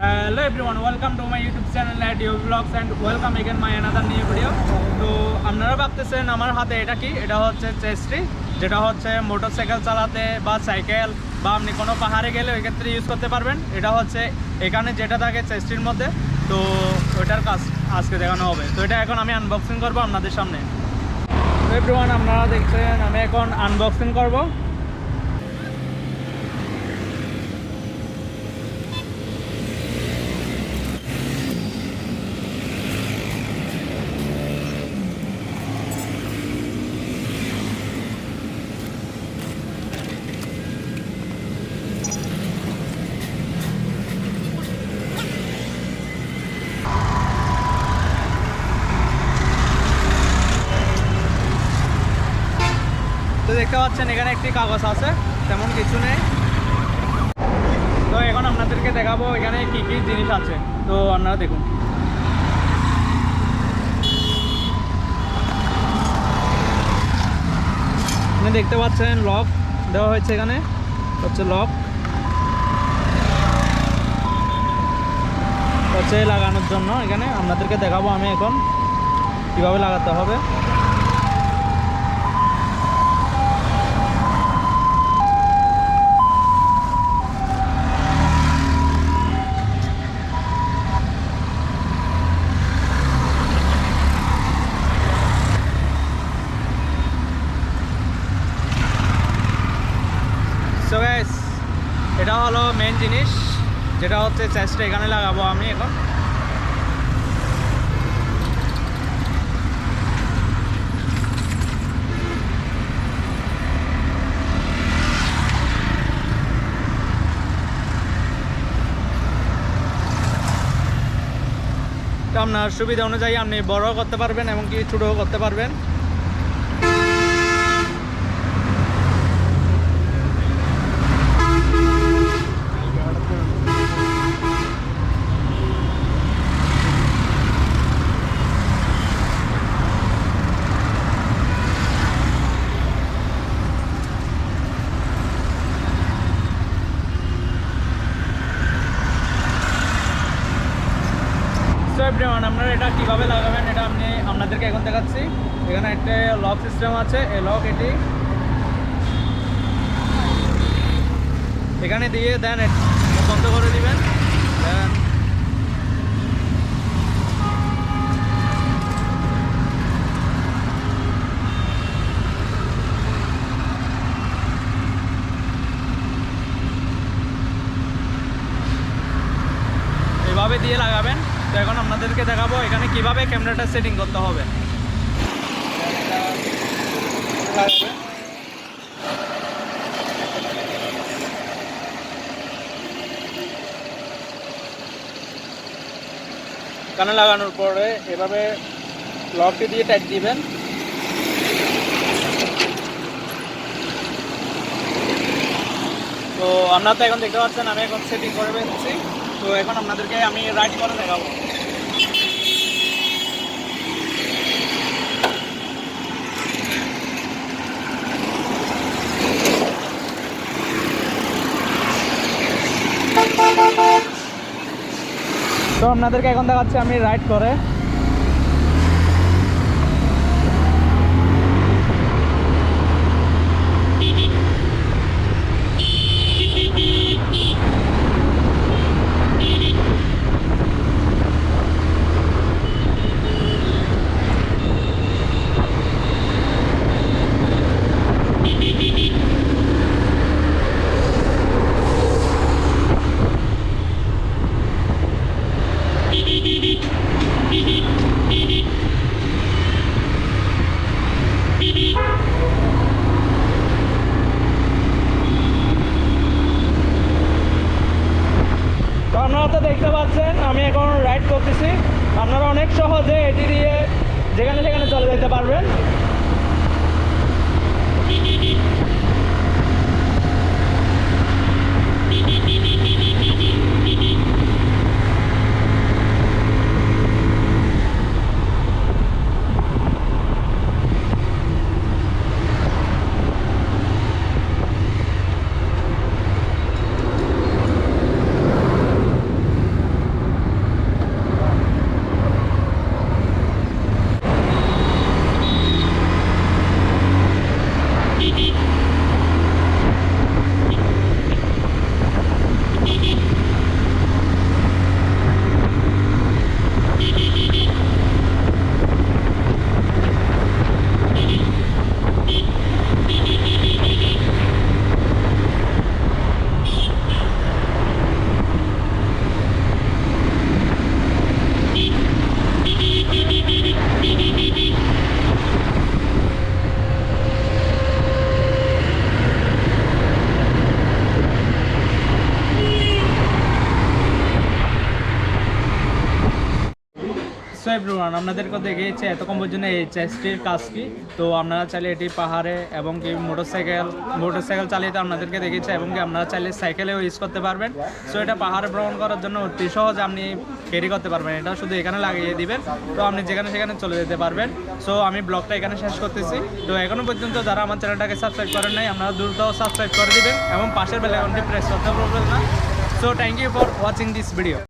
Hello everyone, welcome to my YouTube channel at Abhi Vlogs and welcome again my another new video. তো আপনারা ভাবতেছেন আমার হাতে এটা কি? এটা হচ্ছে চেস্ট্রি, যেটা হচ্ছে মোটরসাইকেল চালাতে বা সাইকেল বা আপনি কোনো পাহাড়ে গেলে ওই ক্ষেত্রে ইউজ করতে পারবেন। এটা হচ্ছে এখানে যেটা থাকে চেস্ট্রির মধ্যে, তো ওইটার কাজ আজকে দেখানো হবে। তো এটা এখন আমি আনবক্সিং করব আপনাদের সামনে। তো এভরিওয়ান, আপনারা দেখছেন আমি এখন আনবক্সিং করব। তো দেখতে পাচ্ছেন এখানে একটি কাগজ আছে, তেমন কিছু নেই। তো এখন আপনাদেরকে দেখাবো এখানে কি কি জিনিস আছে, তো আপনারা দেখুন। আপনি দেখতে পাচ্ছেন লক দেওয়া হয়েছে, এখানে হচ্ছে লক হচ্ছে লাগানোর জন্য। এখানে আপনাদেরকে দেখাবো আমি এখন কিভাবে লাগাতে হবে। সো গাইস, এটা হলো মেন জিনিস, যেটা হচ্ছে চেস্টে এখানে লাগাবো আমি এখন। তো আপনার সুবিধা অনুযায়ী আপনি বড়ও করতে পারবেন এবং কি ছোটও করতে পারবেন। এভরিওয়ান, আপনারা এটা কীভাবে লাগাবেন এটা আমি আপনাদেরকে এখন দেখাচ্ছি। এখানে একটা লক সিস্টেম আছে, এই লক এটি এখানে দিয়ে দেন বন্ধ করে দিবেন। দেন এভাবে দিয়ে লাগাবেন। তো এখন আপনাদেরকে দেখাবো এখানে কিভাবে ক্যামেরাটা সেটিং করতে হবে। এখানে লাগানোর পরে এভাবে লকটি দিয়ে টাইট দিবেন। তো আপনারা তো এখন দেখতে পাচ্ছেন আমি এখন সেটিং করে ফেলছি। তো এখন আপনাদেরকে আমি রাইড করে দেখাবো। তো আপনাদেরকে এখন দেখাচ্ছি আমি রাইড করে। দেখতে পাচ্ছেন আমি এখন রাইড করতেছি। আপনারা অনেক সহজে এটি দিয়ে যেখানে সেখানে চলে যেতে পারবেন। সো এভরিওয়ান, আপনাদেরকে দেখিয়েছি এতক্ষণ পর্যন্ত এই চেস্টটির কাজ কি। তো আপনারা চাইলে এটি পাহাড়ে এবং কি মোটরসাইকেল চালিয়ে আপনাদেরকে দেখিয়েছে, এবং কি আপনারা চাইলে সাইকেলেও ইউজ করতে পারবেন। সো এটা পাহাড়ে ভ্রমণ করার জন্য অতি সহজ আপনি ক্যারি করতে পারবেন। এটা শুধু এখানে লাগিয়ে দিবেন, তো আপনি যেখানে সেখানে চলে যেতে পারবেন। সো আমি ব্লগটা এখানে শেষ করতেছি। তো এখনো পর্যন্ত যারা আমার চ্যানেলটাকে সাবস্ক্রাইব করেন নাই, আপনারা দ্রুত সাবস্ক্রাইব করে দিবেন এবং পাশের বেল আইকনটি প্রেস করতে ভুলবেন না। So thank you for watching this video.